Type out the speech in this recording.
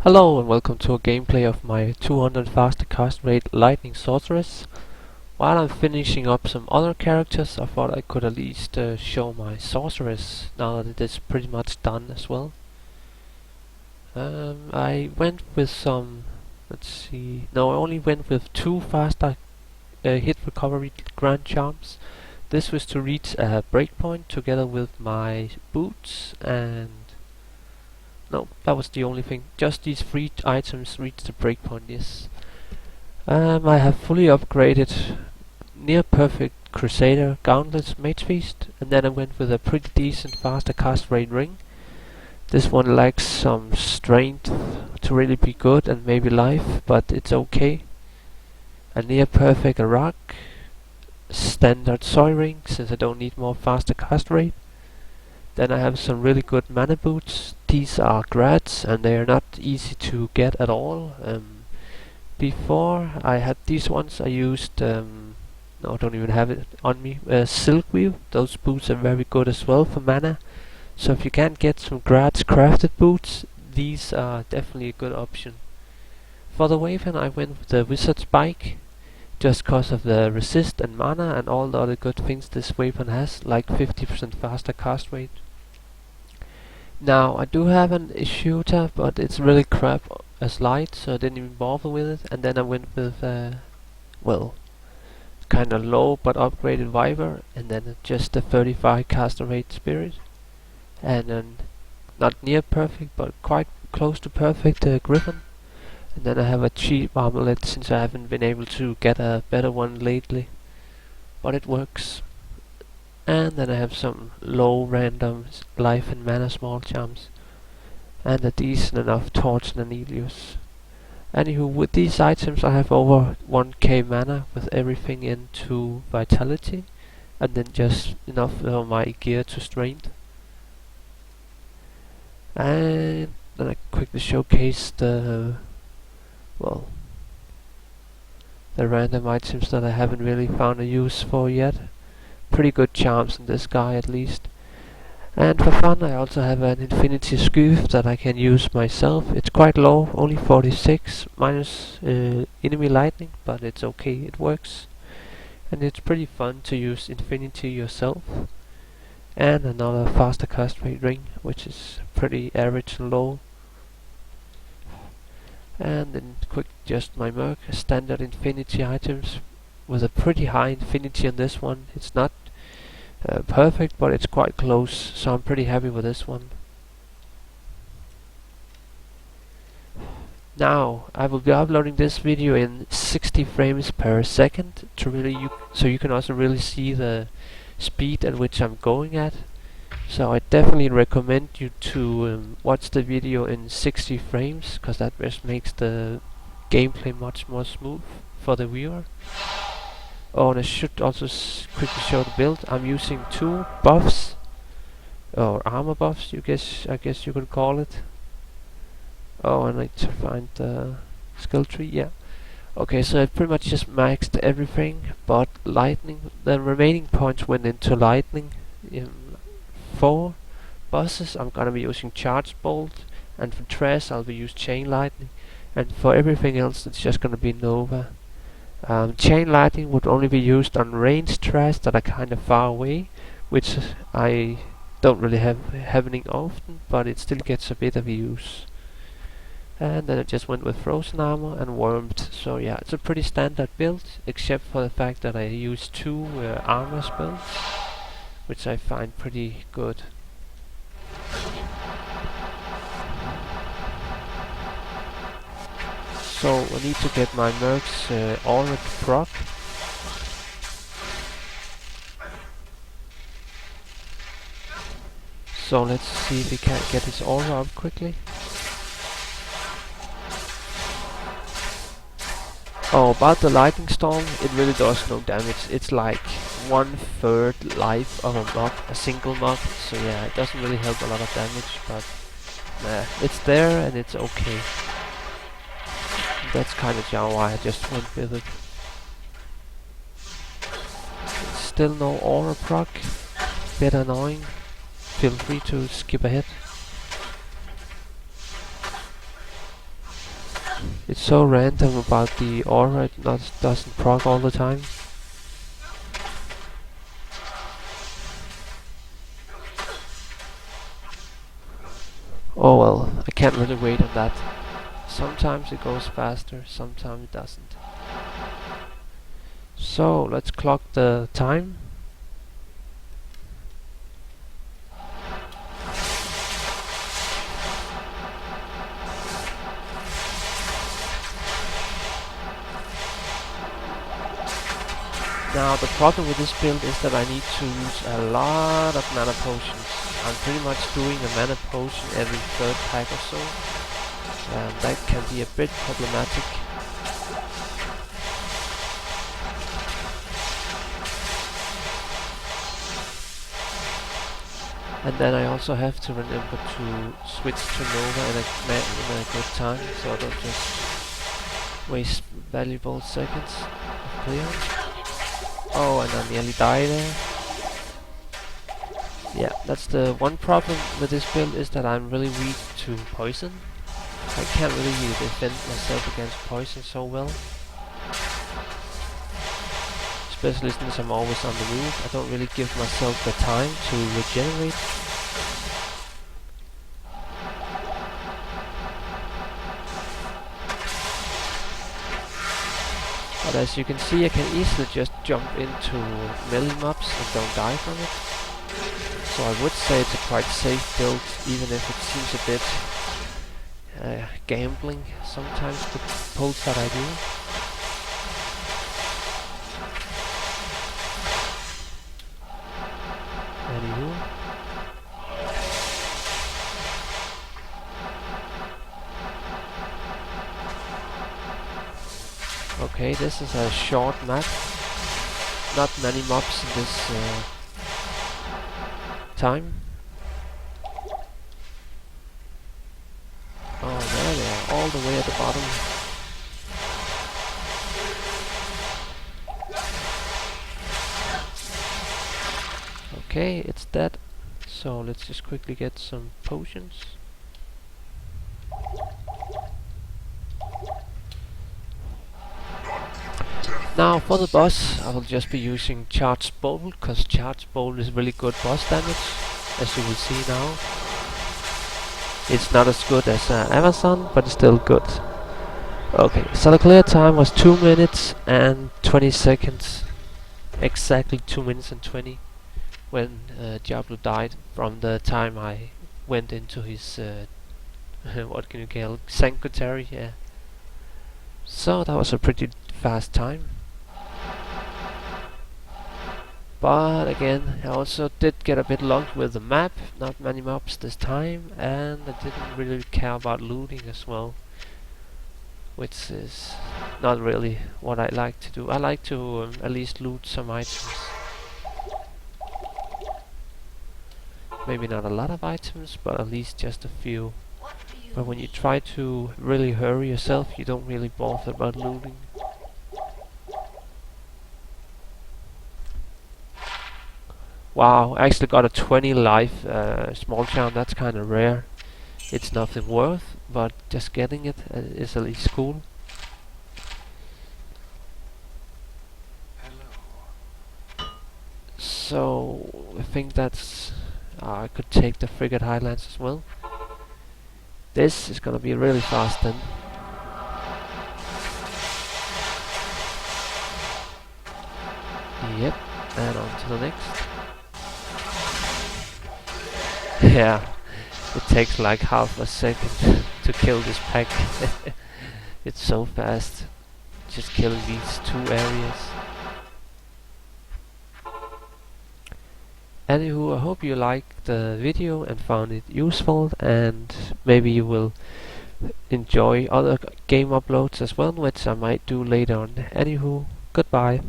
Hello and welcome to a gameplay of my 200 faster cast rate lightning sorceress. While I'm finishing up some other characters, I thought I could at least show my sorceress now that it is pretty much done as well. I went with some, I only went with 2 faster hit recovery grand charms. This was to reach a breakpoint together with my boots and no, that was the only thing. Just these 3 items reached the breakpoint, yes. I have fully upgraded near perfect Crusader Gauntlet Mage Feast, and then I went with a pretty decent faster cast rate ring. This one lacks some strength to really be good and maybe life, but it's okay. A near perfect rock, standard soy ring since I don't need more faster cast rate. Then I have some really good mana boots. These are grads and they are not easy to get at all. Before I had these ones, I used no, I don't even have it on me. Silkweave. Those boots are very good as well for mana. So if you can't get some grads crafted boots, these are definitely a good option. For the weapon, I went with the wizard spike, just cause of the resist and mana and all the other good things this weapon has, like 50% faster cast rate. Now I do have an shooter, but it's really crap as light, so I didn't even bother with it. And then I went with well, kind of low but upgraded Viper, and then just a 35 caster rate spirit, and then not near perfect but quite close to perfect Griffin. And then I have a cheap amulet since I haven't been able to get a better one lately, but it works. And then I have some low random life and mana small charms, and a decent enough torch and Anelius. Anywho, with these items I have over 1k mana with everything into vitality, and then just enough for my gear to strength. And then I quickly showcase the random items that I haven't really found a use for yet. Pretty good charms in this guy at least. And for fun I also have an infinity skew that I can use myself. It's quite low, only 46 minus enemy lightning, but it's okay, it works. And it's pretty fun to use infinity yourself. And another faster cast rate ring, which is pretty average and low. And then quick just my merc, standard infinity items with a pretty high infinity on this one. It's not perfect, but it's quite close, so I'm pretty happy with this one. Now I will be uploading this video in 60 frames per second to so you can also really see the speed at which I'm going at. So I definitely recommend you to watch the video in 60 frames, because that just makes the gameplay much more smooth for the viewer. Oh, and I should also quickly show the build. I'm using 2 buffs, or armor buffs, I guess you could call it. Oh, I need to find the skill tree. Yeah. Okay, so I pretty much just maxed everything, but lightning. The remaining points went into lightning. 4 bosses, I'm gonna be using charge bolt, and for trash I'll be using chain lightning, and for everything else it's just gonna be Nova. Chain lightning would only be used on ranged trash that are kind of far away, which I don't really have happening often, but it still gets a bit of use. And then I just went with frozen armor and warmed. So yeah, it's a pretty standard build, except for the fact that I use 2 armor spells, which I find pretty good. So I need to get my mercs aura to proc. So let's see if we can get his aura up quickly. Oh, about the lightning storm, it really does no damage. It's like 1/3 life of a mob, a single mob. So yeah, it doesn't really help a lot of damage, but nah, it's there and it's okay. That's kind of why I just went with it. Still no aura proc, bit annoying. Feel free to skip ahead. It's so random about the aura, it doesn't proc all the time. Oh well, I can't really wait on that. Sometimes it goes faster, sometimes it doesn't. So let's clock the time. Now the problem with this build is that I need to use a lot of mana potions. I'm pretty much doing a mana potion every third pack or so. And that can be a bit problematic. And then I also have to remember to switch to Nova in a good time, so I don't just waste valuable seconds of clearance. Oh, and I nearly died there. Yeah, that's the one problem with this build, is that I'm really weak to poison. I can't really defend myself against poison so well. Especially since I'm always on the move, I don't really give myself the time to regenerate. But as you can see, I can easily just jump into melee mobs and don't die from it. So I would say it's a quite safe build, even if it seems a bit gambling sometimes, the pulls that I do. Anywho. Okay, this is a short map. Not many mobs in this time. Oh, there they are, all the way at the bottom. Okay, it's dead. So let's just quickly get some potions. Now for the boss, I will just be using Charged Bolt, because Charged Bolt is really good boss damage, as you will see now. It's not as good as Amazon, but it's still good. Okay, so the clear time was 2 minutes and 20 seconds. Exactly 2 minutes and 20 when Diablo died, from the time I went into his, what can you call it, sanctuary, yeah. So that was a pretty fast time. But again, I also did get a bit lucky with the map, not many mobs this time, and I didn't really care about looting as well, which is not really what I like to do. I like to at least loot some items. Maybe not a lot of items, but at least just a few. But when you try to really hurry yourself, you don't really bother about looting. Wow, I actually got a 20 life small charm. That's kind of rare. It's nothing worth, but just getting it is at least cool. So I think that's I could take the Frigate Highlands as well. This is gonna be really fast then. Yep, and on to the next. Yeah, it takes like half a second to kill this pack. It's so fast, just killing these 2 areas. Anywho, I hope you liked the video and found it useful, and maybe you will enjoy other game uploads as well, which I might do later on. Anywho, goodbye.